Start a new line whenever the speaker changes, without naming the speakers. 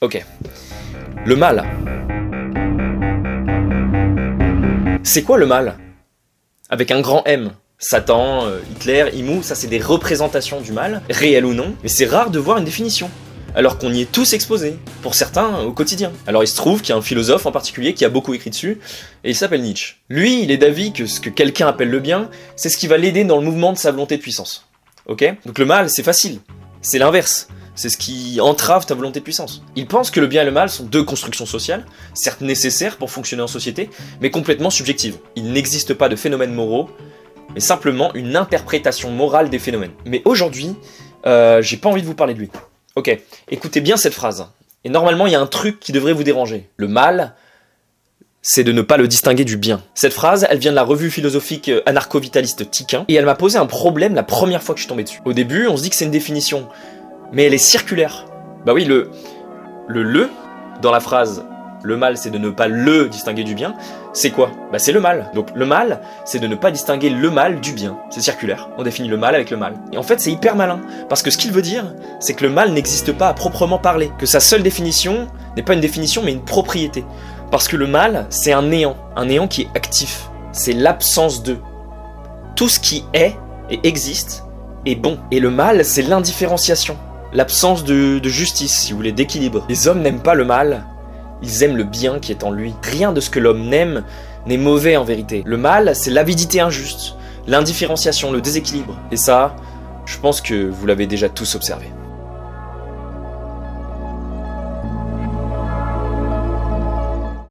Ok. Le mal. C'est quoi le mal? Avec un grand M. Satan, Hitler, Imou, ça c'est des représentations du mal, réelles ou non, mais c'est rare de voir une définition. Alors qu'on y est tous exposés, pour certains au quotidien. Alors il se trouve qu'il y a un philosophe en particulier qui a beaucoup écrit dessus, et il s'appelle Nietzsche. Lui, il est d'avis que ce que quelqu'un appelle le bien, c'est ce qui va l'aider dans le mouvement de sa volonté de puissance. Ok? Donc le mal, c'est facile. C'est l'inverse. C'est ce qui entrave ta volonté de puissance. Il pense que le bien et le mal sont deux constructions sociales, certes nécessaires pour fonctionner en société, mais complètement subjectives. Il n'existe pas de phénomènes moraux, mais simplement une interprétation morale des phénomènes. Mais aujourd'hui, j'ai pas envie de vous parler de lui. Ok, écoutez bien cette phrase. Et normalement, il y a un truc qui devrait vous déranger. Le mal, c'est de ne pas le distinguer du bien. Cette phrase, elle vient de la revue philosophique anarcho-vitaliste Tiquin, et elle m'a posé un problème la première fois que je suis tombé dessus. Au début, on se dit que c'est une définition, mais elle est circulaire. Bah oui, le dans la phrase « le mal, c'est de ne pas le distinguer du bien », c'est quoi? Bah c'est le mal. Donc le mal, c'est de ne pas distinguer le mal du bien. C'est circulaire. On définit le mal avec le mal. Et en fait, c'est hyper malin. Parce que ce qu'il veut dire, c'est que le mal n'existe pas à proprement parler. Que sa seule définition n'est pas une définition, mais une propriété. Parce que le mal, c'est un néant qui est actif. C'est l'absence de. Tout ce qui est et existe est bon. Et le mal, c'est l'indifférenciation. L'absence de justice, si vous voulez, d'équilibre. Les hommes n'aiment pas le mal. Ils aiment le bien qui est en lui. Rien de ce que l'homme n'aime n'est mauvais en vérité. Le mal, c'est l'avidité injuste, l'indifférenciation, le déséquilibre. Et ça, je pense que vous l'avez déjà tous observé.